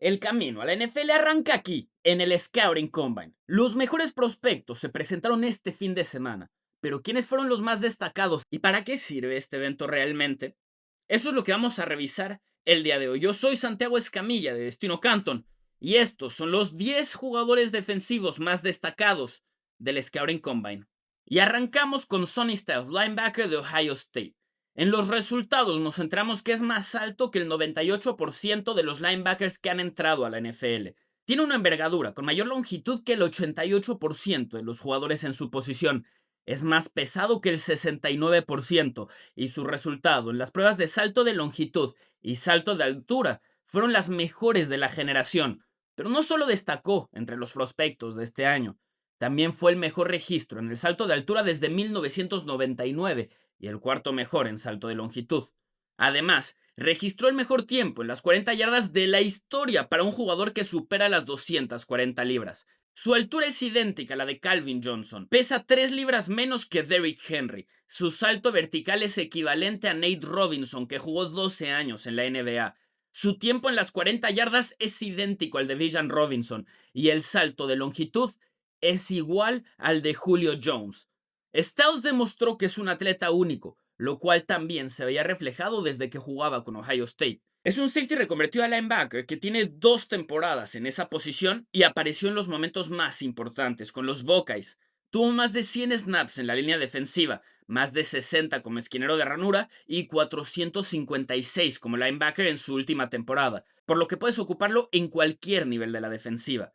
El camino a la NFL arranca aquí, en el Scouting Combine. Los mejores prospectos se presentaron este fin de semana, pero ¿quiénes fueron los más destacados y para qué sirve este evento realmente? Eso es lo que vamos a revisar el día de hoy. Yo soy Santiago Escamilla de Destino Canton y estos son los 10 jugadores defensivos más destacados del Scouting Combine. Y arrancamos con Sonny Styles, linebacker de Ohio State. En los resultados nos centramos que es más alto que el 98% de los linebackers que han entrado a la NFL. Tiene una envergadura con mayor longitud que el 88% de los jugadores en su posición. Es más pesado que el 69% y su resultado en las pruebas de salto de longitud y salto de altura fueron las mejores de la generación. Pero no solo destacó entre los prospectos de este año, también fue el mejor registro en el salto de altura desde 1999 y el cuarto mejor en salto de longitud. Además, registró el mejor tiempo en las 40 yardas de la historia para un jugador que supera las 240 libras. Su altura es idéntica a la de Calvin Johnson. Pesa 3 libras menos que Derrick Henry. Su salto vertical es equivalente a Nate Robinson, que jugó 12 años en la NBA. Su tiempo en las 40 yardas es idéntico al de Bijan Robinson y el salto de longitud es igual al de Julio Jones. Styles demostró que es un atleta único, lo cual también se veía reflejado desde que jugaba con Ohio State. Es un safety reconvertido a linebacker que tiene 2 temporadas en esa posición y apareció en los momentos más importantes con los Buckeyes. Tuvo más de 100 snaps en la línea defensiva, más de 60 como esquinero de ranura y 456 como linebacker en su última temporada, por lo que puedes ocuparlo en cualquier nivel de la defensiva.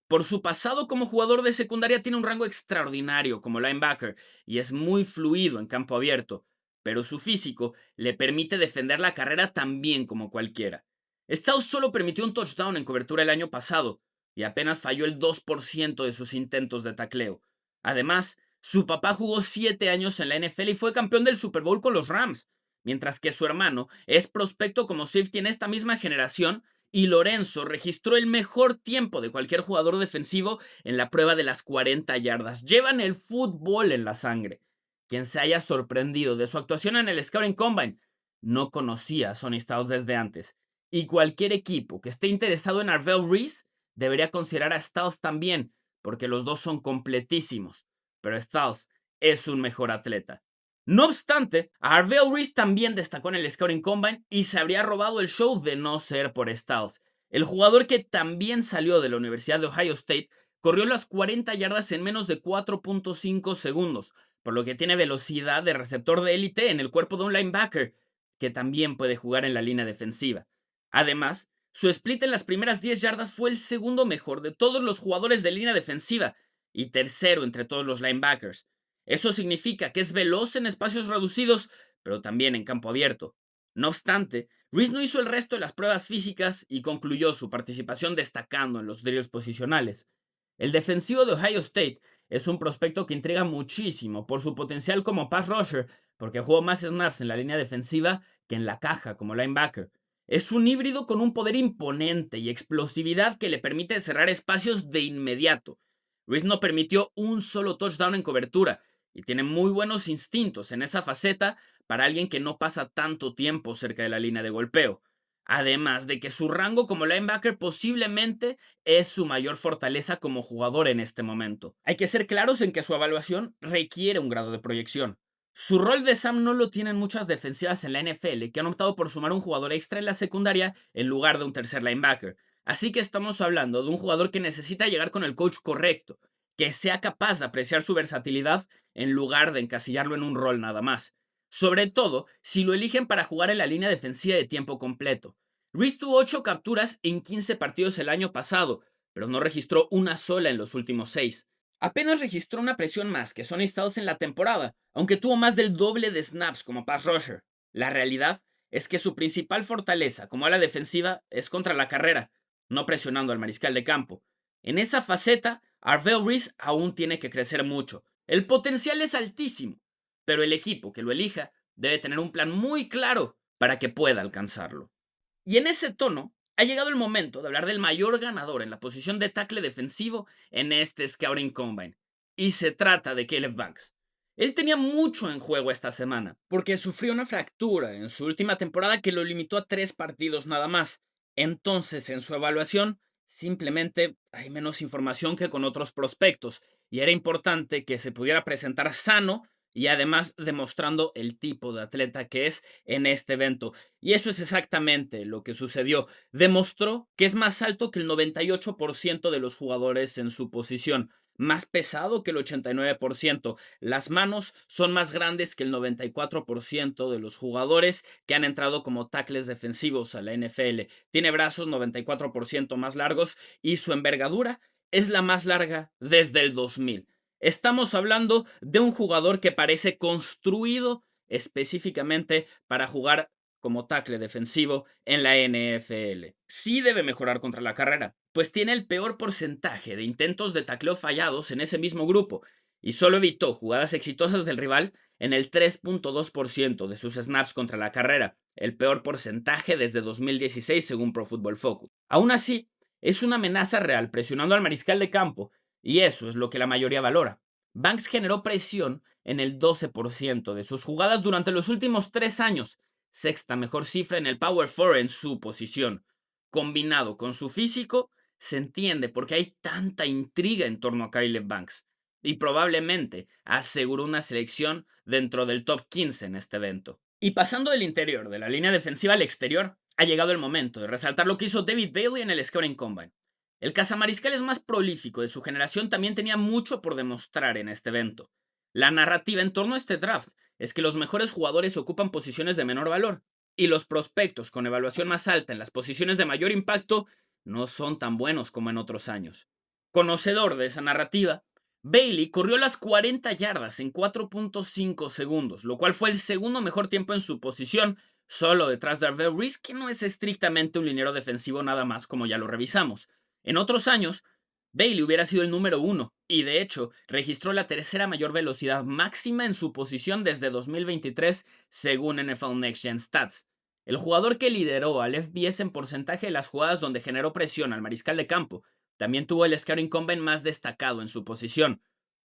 Por su pasado como jugador de secundaria tiene un rango extraordinario como linebacker y es muy fluido en campo abierto, pero su físico le permite defender la carrera tan bien como cualquiera. Styles solo permitió un touchdown en cobertura el año pasado y apenas falló el 2% de sus intentos de tacleo. Además, su papá jugó 7 años en la NFL y fue campeón del Super Bowl con los Rams, mientras que su hermano es prospecto como safety en esta misma generación y Lorenzo registró el mejor tiempo de cualquier jugador defensivo en la prueba de las 40 yardas. Llevan el fútbol en la sangre. Quien se haya sorprendido de su actuación en el Scouting Combine no conocía a Sonny Styles desde antes. Y cualquier equipo que esté interesado en Arvell Reese debería considerar a Styles también, porque los dos son completísimos. Pero Styles es un mejor atleta. No obstante, Arvell Reese también destacó en el Scouting Combine y se habría robado el show de no ser por Styles. El jugador que también salió de la Universidad de Ohio State corrió las 40 yardas en menos de 4.5 segundos, por lo que tiene velocidad de receptor de élite en el cuerpo de un linebacker, que también puede jugar en la línea defensiva. Además, su split en las primeras 10 yardas fue el segundo mejor de todos los jugadores de línea defensiva y tercero entre todos los linebackers. Eso significa que es veloz en espacios reducidos, pero también en campo abierto. No obstante, Reese no hizo el resto de las pruebas físicas y concluyó su participación destacando en los drills posicionales. El defensivo de Ohio State es un prospecto que intriga muchísimo por su potencial como pass rusher, porque jugó más snaps en la línea defensiva que en la caja como linebacker. Es un híbrido con un poder imponente y explosividad que le permite cerrar espacios de inmediato. Reese no permitió un solo touchdown en cobertura y tiene muy buenos instintos en esa faceta para alguien que no pasa tanto tiempo cerca de la línea de golpeo. Además de que su rango como linebacker posiblemente es su mayor fortaleza como jugador en este momento. Hay que ser claros en que su evaluación requiere un grado de proyección. Su rol de Sam no lo tienen muchas defensivas en la NFL que han optado por sumar un jugador extra en la secundaria en lugar de un tercer linebacker. Así que estamos hablando de un jugador que necesita llegar con el coach correcto, que sea capaz de apreciar su versatilidad en lugar de encasillarlo en un rol nada más. Sobre todo si lo eligen para jugar en la línea defensiva de tiempo completo. Reese tuvo 8 capturas en 15 partidos el año pasado, pero no registró una sola en los últimos 6. Apenas registró una presión más que Sonny Styles en la temporada, aunque tuvo más del doble de snaps como pass rusher. La realidad es que su principal fortaleza como ala defensiva es contra la carrera, no presionando al mariscal de campo. En esa faceta, Arvell Reese aún tiene que crecer mucho. El potencial es altísimo, pero el equipo que lo elija debe tener un plan muy claro para que pueda alcanzarlo. Y en ese tono, ha llegado el momento de hablar del mayor ganador en la posición de tackle defensivo en este Scouting Combine. Y se trata de Caleb Banks. Él tenía mucho en juego esta semana, porque sufrió una fractura en su última temporada que lo limitó a 3 partidos nada más. Entonces, en su evaluación, simplemente hay menos información que con otros prospectos, y era importante que se pudiera presentar sano y además demostrando el tipo de atleta que es en este evento. Y eso es exactamente lo que sucedió. Demostró que es más alto que el 98% de los jugadores en su posición, más pesado que el 89%. Las manos son más grandes que el 94% de los jugadores que han entrado como tackles defensivos a la NFL. Tiene brazos 94% más largos y su envergadura es la más larga desde el 2000. Estamos hablando de un jugador que parece construido específicamente para jugar como tackle defensivo en la NFL. Sí debe mejorar contra la carrera, pues tiene el peor porcentaje de intentos de tacleo fallados en ese mismo grupo y solo evitó jugadas exitosas del rival en el 3.2% de sus snaps contra la carrera, el peor porcentaje desde 2016 según Pro Football Focus. Aún así, es una amenaza real presionando al mariscal de campo, y eso es lo que la mayoría valora. Banks generó presión en el 12% de sus jugadas durante los últimos 3 años, sexta mejor cifra en el Power 4 en su posición. Combinado con su físico, se entiende por qué hay tanta intriga en torno a Caleb Banks, y probablemente aseguró una selección dentro del top 15 en este evento. Y pasando del interior de la línea defensiva al exterior, ha llegado el momento de resaltar lo que hizo David Bailey en el Scouting Combine. El cazamariscales más prolífico de su generación también tenía mucho por demostrar en este evento. La narrativa en torno a este draft es que los mejores jugadores ocupan posiciones de menor valor, y los prospectos con evaluación más alta en las posiciones de mayor impacto no son tan buenos como en otros años. Conocedor de esa narrativa, Bailey corrió las 40 yardas en 4.5 segundos, lo cual fue el segundo mejor tiempo en su posición, solo detrás de Arvell Reese, que no es estrictamente un liniero defensivo nada más como ya lo revisamos. En otros años, Bailey hubiera sido el número 1 y de hecho registró la tercera mayor velocidad máxima en su posición desde 2023 según NFL Next Gen Stats. El jugador que lideró al FBS en porcentaje de las jugadas donde generó presión al mariscal de campo también tuvo el Scouting Combine más destacado en su posición.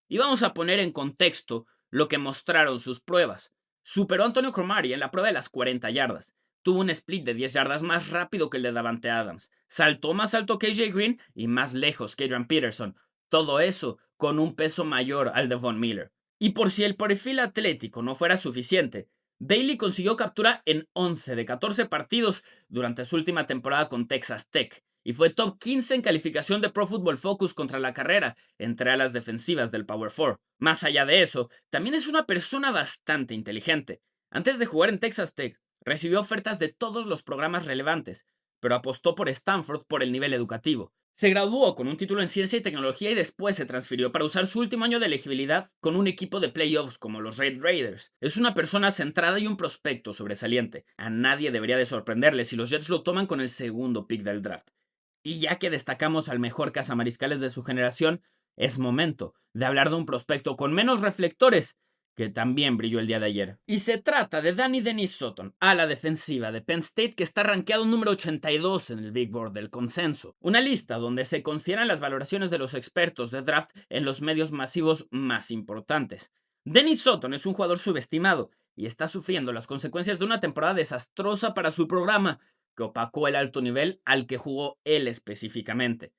Y vamos a poner en contexto lo que mostraron sus pruebas. Superó a Antonio Cromartie en la prueba de las 40 yardas. Tuvo un split de 10 yardas más rápido que el de Davante Adams. Saltó más alto que AJ Green y más lejos que Adrian Peterson. Todo eso con un peso mayor al de Von Miller. Y por si el perfil atlético no fuera suficiente, Bailey consiguió captura en 11 de 14 partidos durante su última temporada con Texas Tech y fue top 15 en calificación de Pro Football Focus contra la carrera entre alas defensivas del Power 4. Más allá de eso, también es una persona bastante inteligente. Antes de jugar en Texas Tech, recibió ofertas de todos los programas relevantes, pero apostó por Stanford por el nivel educativo. Se graduó con un título en ciencia y tecnología y después se transfirió para usar su último año de elegibilidad con un equipo de playoffs como los Red Raiders. Es una persona centrada y un prospecto sobresaliente. A nadie debería de sorprenderle si los Jets lo toman con el segundo pick del draft. Y ya que destacamos al mejor cazamariscales de su generación, es momento de hablar de un prospecto con menos reflectores que también brilló el día de ayer. Y se trata de Danny Dennis Sutton, ala defensiva de Penn State, que está rankeado número 82 en el Big Board del consenso. Una lista donde se consideran las valoraciones de los expertos de draft en los medios masivos más importantes. Dennis Sutton es un jugador subestimado y está sufriendo las consecuencias de una temporada desastrosa para su programa, que opacó el alto nivel al que jugó él específicamente.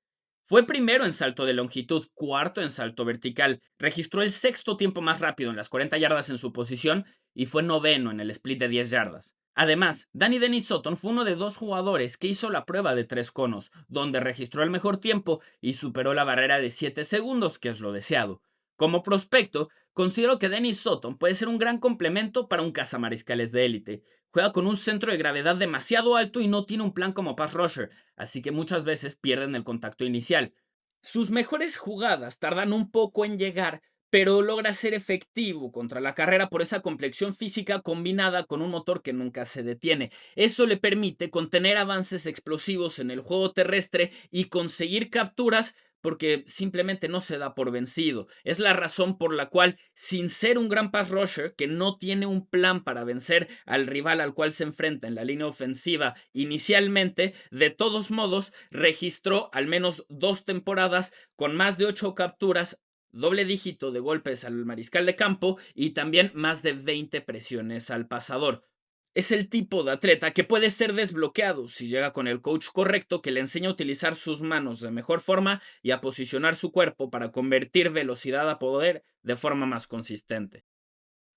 Fue primero en salto de longitud, cuarto en salto vertical, registró el sexto tiempo más rápido en las 40 yardas en su posición y fue noveno en el split de 10 yardas. Además, Danny Dennis Sutton fue uno de 2 jugadores que hizo la prueba de 3 conos, donde registró el mejor tiempo y superó la barrera de 7 segundos, que es lo deseado. Como prospecto, considero que Dennis Sutton puede ser un gran complemento para un cazamariscales de élite. Juega con un centro de gravedad demasiado alto y no tiene un plan como pass rusher, así que muchas veces pierden el contacto inicial. Sus mejores jugadas tardan un poco en llegar, pero logra ser efectivo contra la carrera por esa complexión física combinada con un motor que nunca se detiene. Eso le permite contener avances explosivos en el juego terrestre y conseguir capturas porque simplemente no se da por vencido. Es la razón por la cual, sin ser un gran pass rusher, que no tiene un plan para vencer al rival al cual se enfrenta en la línea ofensiva inicialmente, de todos modos, registró al menos 2 temporadas con más de 8 capturas, doble dígito de golpes al mariscal de campo y también más de 20 presiones al pasador. Es el tipo de atleta que puede ser desbloqueado si llega con el coach correcto que le enseña a utilizar sus manos de mejor forma y a posicionar su cuerpo para convertir velocidad a poder de forma más consistente.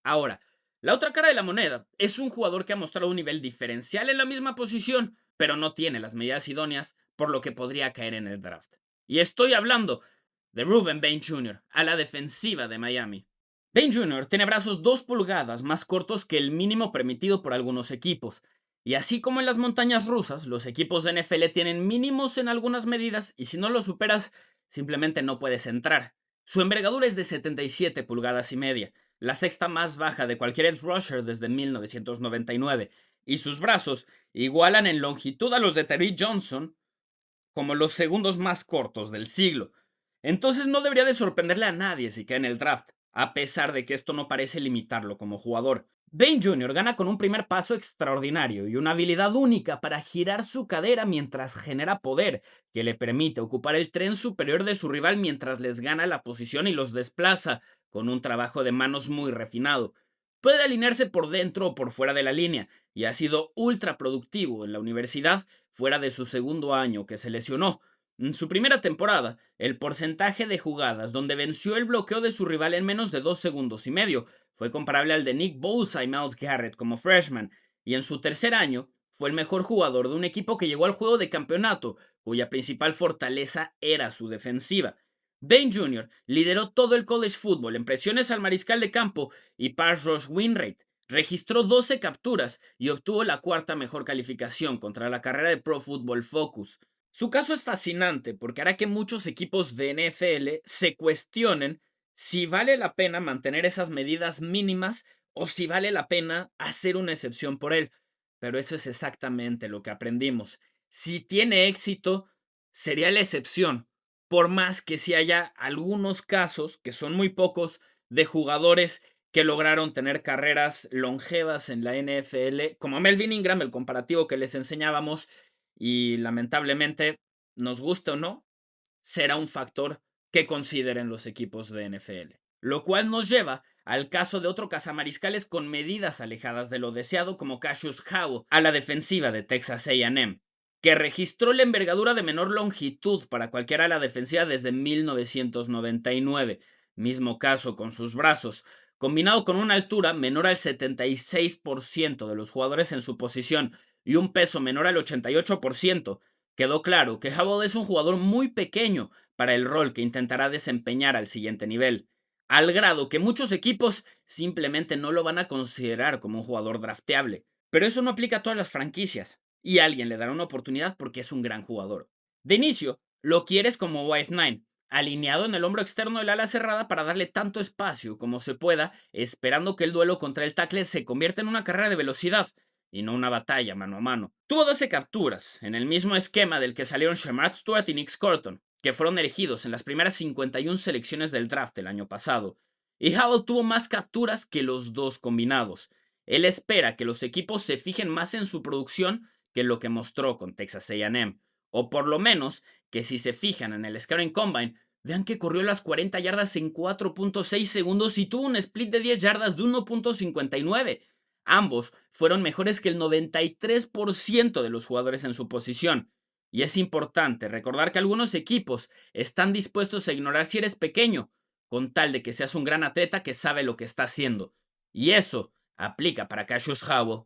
Ahora, la otra cara de la moneda es un jugador que ha mostrado un nivel diferencial en la misma posición, pero no tiene las medidas idóneas, por lo que podría caer en el draft. Y estoy hablando de Ruben Bain Jr., a la defensiva de Miami. Bain Jr. tiene brazos 2 pulgadas más cortos que el mínimo permitido por algunos equipos. Y así como en las montañas rusas, los equipos de NFL tienen mínimos en algunas medidas y si no los superas, simplemente no puedes entrar. Su envergadura es de 77 pulgadas y media, la sexta más baja de cualquier edge rusher desde 1999, y sus brazos igualan en longitud a los de Terry Johnson como los segundos más cortos del siglo. Entonces no debería de sorprenderle a nadie si cae en el draft, a pesar de que esto no parece limitarlo como jugador. Bain Jr. gana con un primer paso extraordinario y una habilidad única para girar su cadera mientras genera poder, que le permite ocupar el tren superior de su rival mientras les gana la posición y los desplaza, con un trabajo de manos muy refinado. Puede alinearse por dentro o por fuera de la línea, y ha sido ultra productivo en la universidad fuera de su segundo año que se lesionó. En su primera temporada, el porcentaje de jugadas donde venció el bloqueo de su rival en menos de 2 segundos y medio fue comparable al de Nick Bosa y Myles Garrett como freshman, y en su tercer año fue el mejor jugador de un equipo que llegó al juego de campeonato, cuya principal fortaleza era su defensiva. Bain Jr. lideró todo el college football en presiones al mariscal de campo y pass rush win rate. Registró 12 capturas y obtuvo la cuarta mejor calificación contra la carrera de Pro Football Focus. Su caso es fascinante porque hará que muchos equipos de NFL se cuestionen si vale la pena mantener esas medidas mínimas o si vale la pena hacer una excepción por él. Pero eso es exactamente lo que aprendimos. Si tiene éxito, sería la excepción, por más que si haya algunos casos, que son muy pocos, de jugadores que lograron tener carreras longevas en la NFL, como Melvin Ingram, el comparativo que les enseñábamos, y lamentablemente, nos guste o no, será un factor que consideren los equipos de NFL. Lo cual nos lleva al caso de otro cazamariscales con medidas alejadas de lo deseado como Cassius Howell a la defensiva de Texas A&M, que registró la envergadura de menor longitud para cualquier ala defensiva desde 1999, mismo caso con sus brazos, combinado con una altura menor al 76% de los jugadores en su posición y un peso menor al 88%, quedó claro que Howell es un jugador muy pequeño para el rol que intentará desempeñar al siguiente nivel, al grado que muchos equipos simplemente no lo van a considerar como un jugador drafteable. Pero eso no aplica a todas las franquicias, y alguien le dará una oportunidad porque es un gran jugador. De inicio, lo quieres como White Nine, alineado en el hombro externo del ala cerrada para darle tanto espacio como se pueda, esperando que el duelo contra el tackle se convierta en una carrera de velocidad, y no una batalla mano a mano. Tuvo 12 capturas, en el mismo esquema del que salieron Shemar Stewart y Nick Scotton, que fueron elegidos en las primeras 51 selecciones del draft el año pasado. Y Howell tuvo más capturas que los dos combinados. Él espera que los equipos se fijen más en su producción que en lo que mostró con Texas A&M, o por lo menos que si se fijan en el Scouting Combine, vean que corrió las 40 yardas en 4.6 segundos y tuvo un split de 10 yardas de 1.59. Ambos fueron mejores que el 93% de los jugadores en su posición. Y es importante recordar que algunos equipos están dispuestos a ignorar si eres pequeño, con tal de que seas un gran atleta que sabe lo que está haciendo. Y eso aplica para Cassius Howell.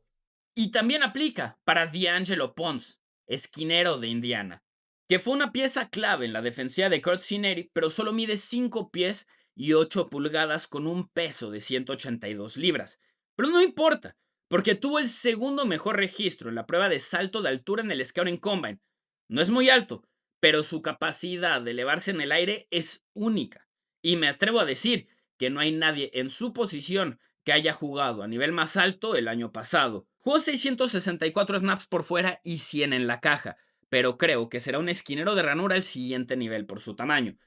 Y también aplica para D'Angelo Pons, esquinero de Indiana, que fue una pieza clave en la defensiva de Kurt Cinieri, pero solo mide 5 pies y 8 pulgadas con un peso de 182 libras. Pero no importa, porque tuvo el segundo mejor registro en la prueba de salto de altura en el Scouting Combine. No es muy alto, pero su capacidad de elevarse en el aire es única. Y me atrevo a decir que no hay nadie en su posición que haya jugado a nivel más alto el año pasado. Jugó 664 snaps por fuera y 100 en la caja, pero creo que será un esquinero de ranura al siguiente nivel por su tamaño.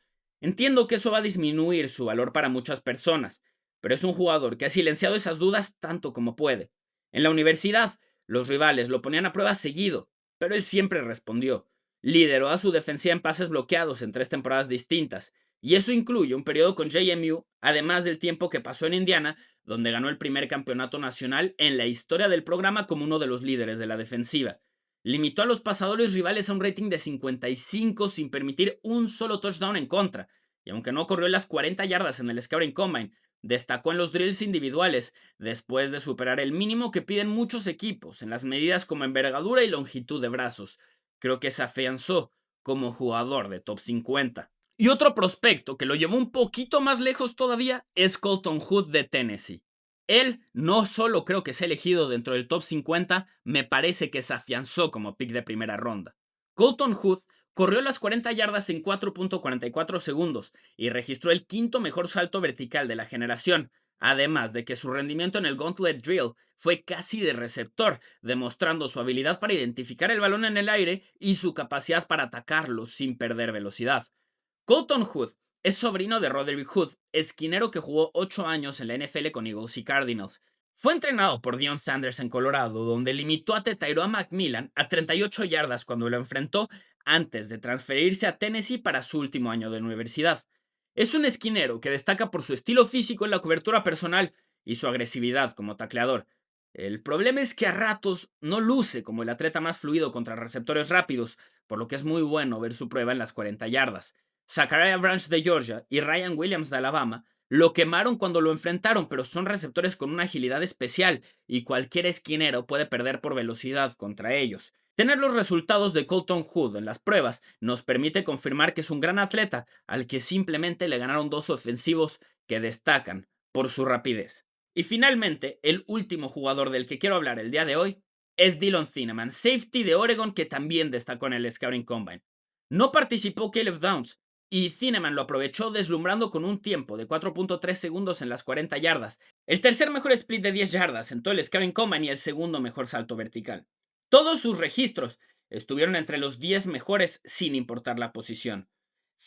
Entiendo que eso va a disminuir su valor para muchas personas, pero es un jugador que ha silenciado esas dudas tanto como puede. En la universidad, los rivales lo ponían a prueba seguido, pero él siempre respondió. Lideró a su defensiva en pases bloqueados en 3 temporadas distintas, y eso incluye un periodo con JMU, además del tiempo que pasó en Indiana, donde ganó el primer campeonato nacional en la historia del programa como uno de los líderes de la defensiva. Limitó a los pasadores rivales a un rating de 55 sin permitir un solo touchdown en contra, y aunque no corrió las 40 yardas en el Scouting Combine, destacó en los drills individuales, después de superar el mínimo que piden muchos equipos en las medidas como envergadura y longitud de brazos. Creo que se afianzó como jugador de top 50. Y otro prospecto que lo llevó un poquito más lejos todavía es Colton Hood de Tennessee. Él no solo creo que se ha elegido dentro del top 50, me parece que se afianzó como pick de primera ronda. Colton Hood corrió las 40 yardas en 4.44 segundos y registró el quinto mejor salto vertical de la generación, además de que su rendimiento en el Gauntlet Drill fue casi de receptor, demostrando su habilidad para identificar el balón en el aire y su capacidad para atacarlo sin perder velocidad. Colton Hood es sobrino de Roderick Hood, esquinero que jugó 8 años en la NFL con Eagles y Cardinals. Fue entrenado por Deion Sanders en Colorado, donde limitó a Tyrone McMillan a 38 yardas cuando lo enfrentó antes de transferirse a Tennessee para su último año de universidad. Es un esquinero que destaca por su estilo físico en la cobertura personal y su agresividad como tacleador. El problema es que a ratos no luce como el atleta más fluido contra receptores rápidos, por lo que es muy bueno ver su prueba en las 40 yardas. Zachariah Branch de Georgia y Ryan Williams de Alabama lo quemaron cuando lo enfrentaron, pero son receptores con una agilidad especial y cualquier esquinero puede perder por velocidad contra ellos. Tener los resultados de Colton Hood en las pruebas nos permite confirmar que es un gran atleta al que simplemente le ganaron dos ofensivos que destacan por su rapidez. Y finalmente, el último jugador del que quiero hablar el día de hoy es Dillon Thieneman, safety de Oregon que también destacó en el Scouting Combine. No participó Caleb Downs, y Thieneman lo aprovechó deslumbrando con un tiempo de 4.3 segundos en las 40 yardas, el tercer mejor split de 10 yardas en todo el Scouting Combine y el segundo mejor salto vertical. Todos sus registros estuvieron entre los 10 mejores sin importar la posición.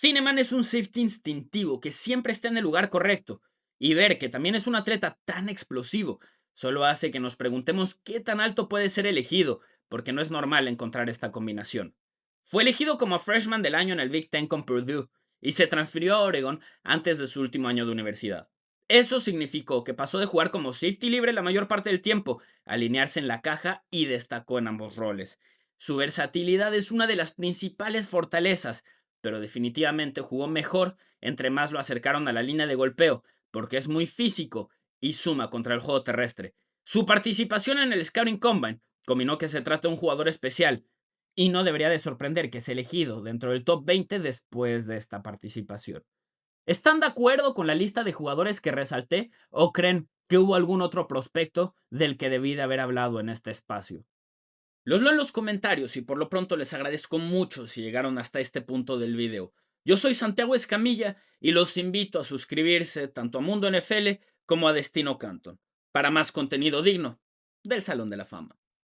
Thieneman es un safety instintivo que siempre está en el lugar correcto, y ver que también es un atleta tan explosivo solo hace que nos preguntemos qué tan alto puede ser elegido, porque no es normal encontrar esta combinación. Fue elegido como freshman del año en el Big Ten con Purdue y se transfirió a Oregon antes de su último año de universidad. Eso significó que pasó de jugar como safety libre la mayor parte del tiempo, a alinearse en la caja y destacó en ambos roles. Su versatilidad es una de las principales fortalezas, pero definitivamente jugó mejor entre más lo acercaron a la línea de golpeo, porque es muy físico y suma contra el juego terrestre. Su participación en el Scouting Combine combinó que se trata de un jugador especial, y no debería de sorprender que sea elegido dentro del top 20 después de esta participación. ¿Están de acuerdo con la lista de jugadores que resalté o creen que hubo algún otro prospecto del que debí de haber hablado en este espacio? Los leo en los comentarios y por lo pronto les agradezco mucho si llegaron hasta este punto del video. Yo soy Santiago Escamilla y los invito a suscribirse tanto a Mundo NFL como a Destino Canton para más contenido digno del Salón de la Fama.